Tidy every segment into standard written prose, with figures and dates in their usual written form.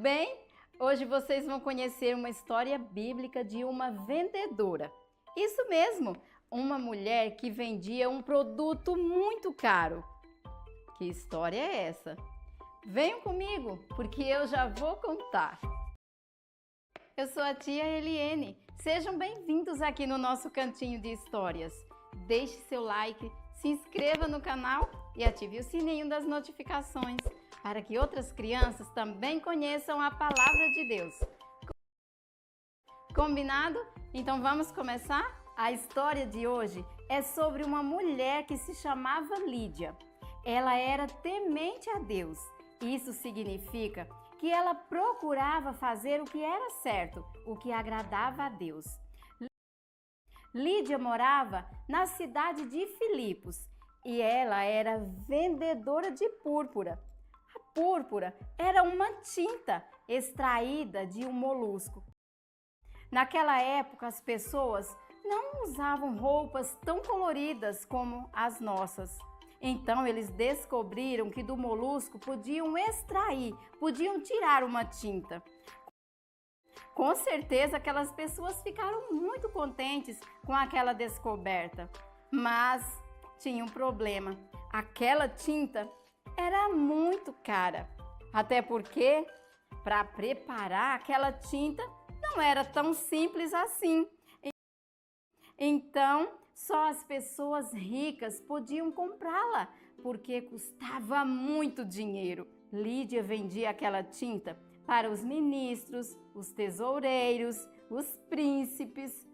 bem? Hoje vocês vão conhecer uma história bíblica de uma vendedora. Isso mesmo, uma mulher que vendia um produto muito caro. Que história é essa? Venham comigo, porque eu já vou contar. Eu sou a tia Eliene. Sejam bem-vindos aqui no nosso cantinho de histórias. Deixe seu like, se inscreva no canal e ative o sininho das notificações para que outras crianças também conheçam a palavra de Deus. Combinado? Então vamos começar? A história de hoje é sobre uma mulher que se chamava Lídia. Ela era temente a Deus. Isso significa que ela procurava fazer o que era certo, o que agradava a Deus. Lídia morava na cidade de Filipos e ela era vendedora de púrpura. A púrpura era uma tinta extraída de um molusco. Naquela época, as pessoas não usavam roupas tão coloridas como as nossas. Então, eles descobriram que do molusco podiam extrair, podiam tirar uma tinta. Com certeza, aquelas pessoas ficaram muito contentes com aquela descoberta. Mas tinha um problema. Aquela tinta era muito cara. Até porque, para preparar aquela tinta, não era tão simples assim. Então, só as pessoas ricas podiam comprá-la, porque custava muito dinheiro. Lídia vendia aquela tinta para os ministros, os tesoureiros, os príncipes.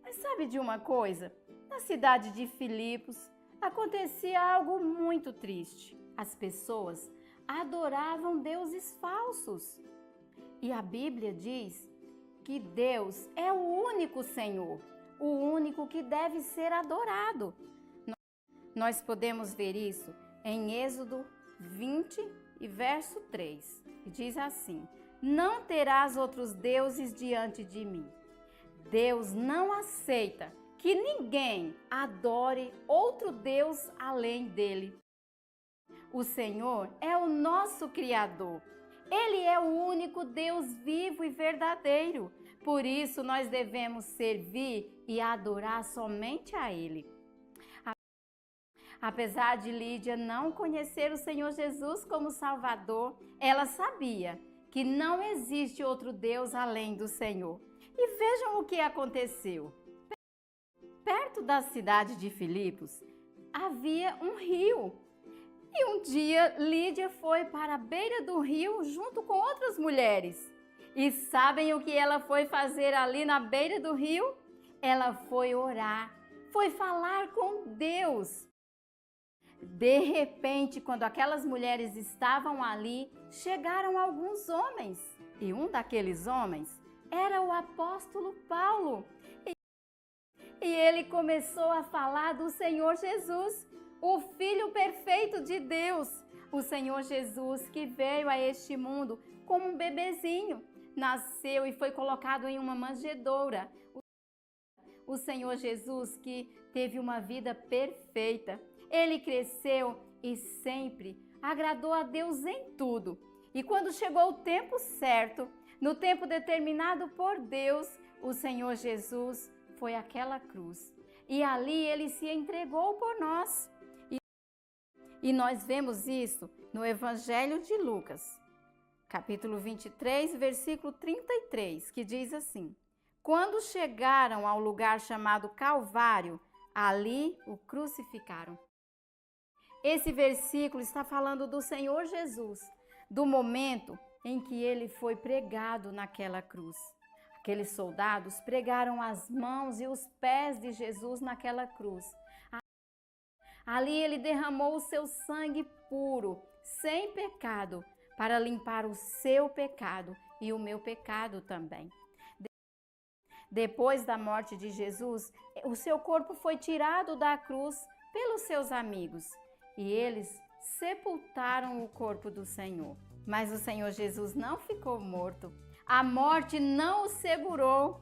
Mas sabe de uma coisa? Na cidade de Filipos acontecia algo muito triste. As pessoas adoravam deuses falsos. E a Bíblia diz que Deus é o único Senhor, o único que deve ser adorado. Nós podemos ver isso em Êxodo 20 e verso 3, que diz assim: não terás outros deuses diante de mim. Deus não aceita que ninguém adore outro Deus além dele. O Senhor é o nosso Criador. Ele é o único Deus vivo e verdadeiro. Por isso, nós devemos servir e adorar somente a Ele. Apesar de Lídia não conhecer o Senhor Jesus como Salvador, ela sabia que não existe outro Deus além do Senhor. E vejam o que aconteceu. Perto da cidade de Filipos havia um rio. E um dia Lídia foi para a beira do rio junto com outras mulheres. E sabem o que ela foi fazer ali na beira do rio? Ela foi orar, foi falar com Deus. De repente, quando aquelas mulheres estavam ali, chegaram alguns homens. E um daqueles homens era o apóstolo Paulo. E ele começou a falar do Senhor Jesus, o Filho perfeito de Deus. O Senhor Jesus que veio a este mundo como um bebezinho. Nasceu e foi colocado em uma manjedoura. O Senhor Jesus que teve uma vida perfeita. Ele cresceu e sempre agradou a Deus em tudo. E quando chegou o tempo certo, no tempo determinado por Deus, o Senhor Jesus foi àquela cruz. E ali ele se entregou por nós. E nós vemos isso no Evangelho de Lucas, capítulo 23, versículo 33, que diz assim: quando chegaram ao lugar chamado Calvário, ali o crucificaram. Esse versículo está falando do Senhor Jesus, do momento em que ele foi pregado naquela cruz. Aqueles soldados pregaram as mãos e os pés de Jesus naquela cruz. Ali ele derramou o seu sangue puro, sem pecado, para limpar o seu pecado e o meu pecado também. Depois da morte de Jesus, o seu corpo foi tirado da cruz pelos seus amigos e eles sepultaram o corpo do Senhor. Mas o Senhor Jesus não ficou morto. A morte não o segurou.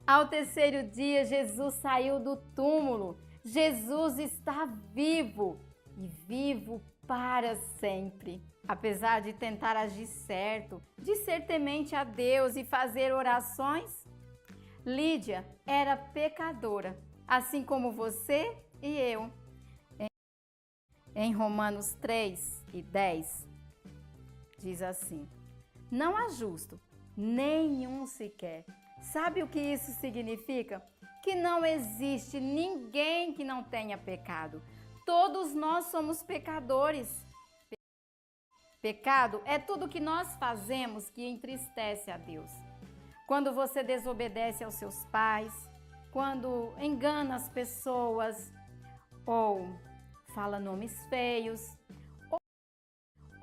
Ao terceiro dia, Jesus saiu do túmulo. Jesus está vivo e vivo para sempre. Apesar de tentar agir certo, de ser temente a Deus e fazer orações, Lídia era pecadora, assim como você e eu. Em Romanos 3:10, diz assim: não há justo, nenhum sequer. Sabe o que isso significa? Que não existe ninguém que não tenha pecado. Todos nós somos pecadores. Pecado é tudo que nós fazemos que entristece a Deus. Quando você desobedece aos seus pais, quando engana as pessoas, ou fala nomes feios,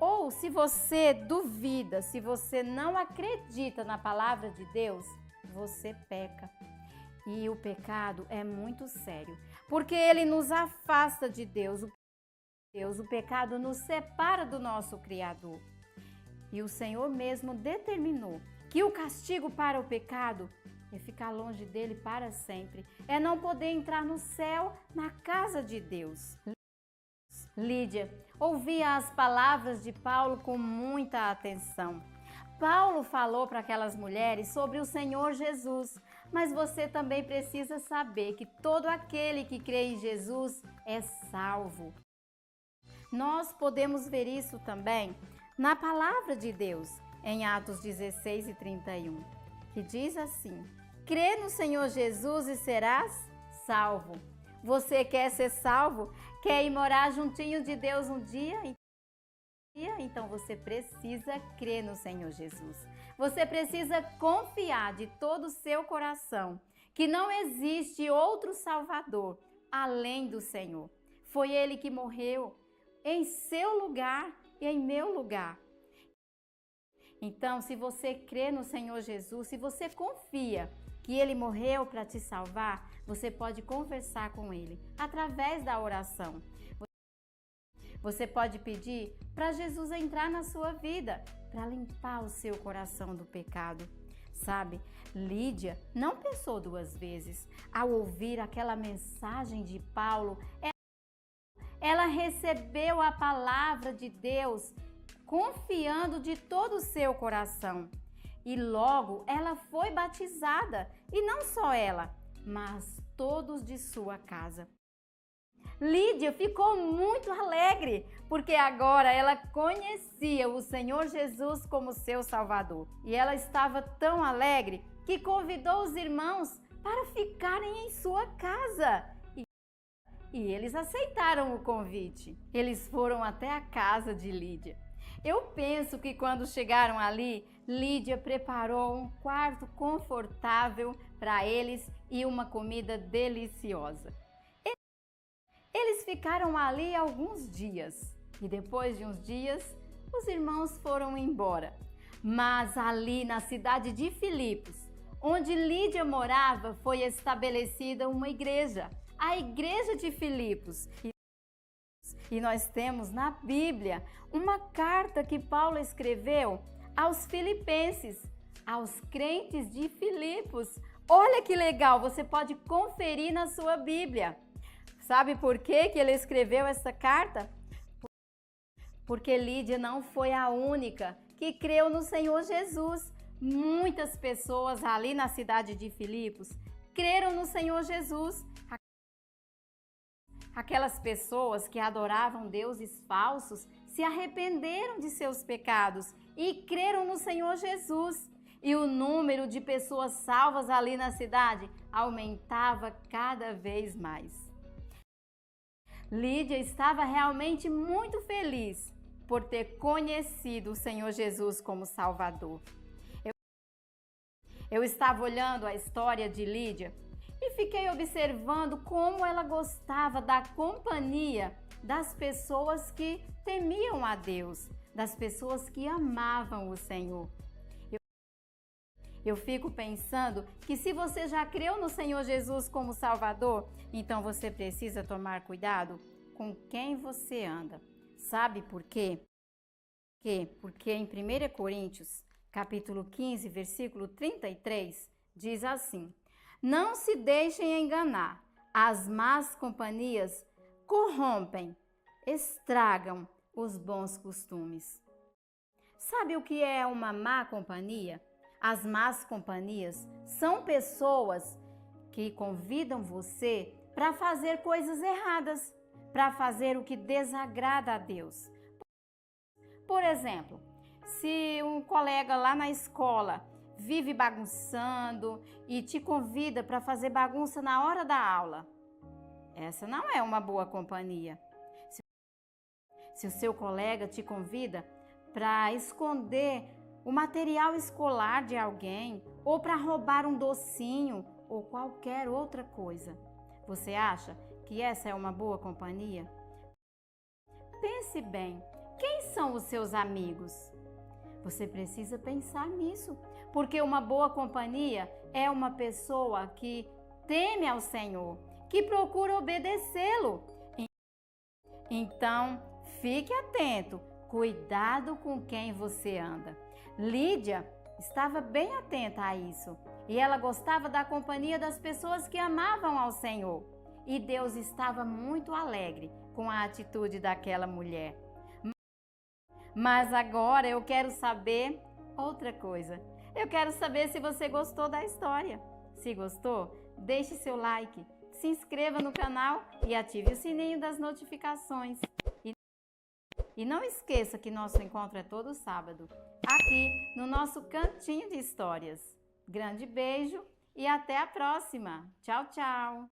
ou se você duvida, se você não acredita na palavra de Deus, você peca. E o pecado é muito sério, porque ele nos afasta de Deus. O pecado nos separa do nosso Criador. E o Senhor mesmo determinou que o castigo para o pecado é ficar longe dele para sempre, é não poder entrar no céu, na casa de Deus. Lídia ouvia as palavras de Paulo com muita atenção. Paulo falou para aquelas mulheres sobre o Senhor Jesus, mas você também precisa saber que todo aquele que crê em Jesus é salvo. Nós podemos ver isso também na palavra de Deus, em Atos 16:31, que diz assim: crê no Senhor Jesus e serás salvo. Você quer ser salvo? Quer ir morar juntinho de Deus um dia? Então você precisa crer no Senhor Jesus. Você precisa confiar de todo o seu coração que não existe outro Salvador além do Senhor. Foi Ele que morreu em seu lugar e em meu lugar. Então, se você crê no Senhor Jesus, se você confia que Ele morreu para te salvar, você pode conversar com Ele através da oração. Você pode pedir para Jesus entrar na sua vida, para limpar o seu coração do pecado. Sabe, Lídia não pensou duas vezes. Ao ouvir aquela mensagem de Paulo, ela recebeu a palavra de Deus, confiando de todo o seu coração. E logo ela foi batizada, e não só ela, mas todos de sua casa. Lídia ficou muito alegre, porque agora ela conhecia o Senhor Jesus como seu Salvador. E ela estava tão alegre que convidou os irmãos para ficarem em sua casa. E eles aceitaram o convite. Eles foram até a casa de Lídia. Eu penso que quando chegaram ali, Lídia preparou um quarto confortável para eles e uma comida deliciosa. Eles ficaram ali alguns dias e depois de uns dias, os irmãos foram embora. Mas ali na cidade de Filipos, onde Lídia morava, foi estabelecida uma igreja, a Igreja de Filipos. E nós temos na Bíblia uma carta que Paulo escreveu aos filipenses, aos crentes de Filipos. Olha que legal, você pode conferir na sua Bíblia. Sabe por que ele escreveu essa carta? Porque Lídia não foi a única que creu no Senhor Jesus. Muitas pessoas ali na cidade de Filipos creram no Senhor Jesus. Aquelas pessoas que adoravam deuses falsos se arrependeram de seus pecados e creram no Senhor Jesus. E o número de pessoas salvas ali na cidade aumentava cada vez mais. Lídia estava realmente muito feliz por ter conhecido o Senhor Jesus como Salvador. Eu estava olhando a história de Lídia e fiquei observando como ela gostava da companhia das pessoas que temiam a Deus, das pessoas que amavam o Senhor. Eu fico pensando que se você já creu no Senhor Jesus como Salvador, então você precisa tomar cuidado com quem você anda. Sabe por quê? Porque em 1 Coríntios, capítulo 15, versículo 33, diz assim: não se deixem enganar, as más companhias corrompem, estragam os bons costumes. Sabe o que é uma má companhia? As más companhias são pessoas que convidam você para fazer coisas erradas, para fazer o que desagrada a Deus. Por exemplo, se um colega lá na escola vive bagunçando e te convida para fazer bagunça na hora da aula, essa não é uma boa companhia. Se o seu colega te convida para esconder o material escolar de alguém ou para roubar um docinho ou qualquer outra coisa, você acha que essa é uma boa companhia? Pense bem, quem são os seus amigos? Você precisa pensar nisso, porque uma boa companhia é uma pessoa que teme ao Senhor, que procura obedecê-lo. Então, fique atento, cuidado com quem você anda. Lídia estava bem atenta a isso e ela gostava da companhia das pessoas que amavam ao Senhor. E Deus estava muito alegre com a atitude daquela mulher. Mas agora eu quero saber outra coisa. Eu quero saber se você gostou da história. Se gostou, deixe seu like, se inscreva no canal e ative o sininho das notificações. E não esqueça que nosso encontro é todo sábado, aqui no nosso Cantinho de Histórias. Grande beijo e até a próxima. Tchau, tchau!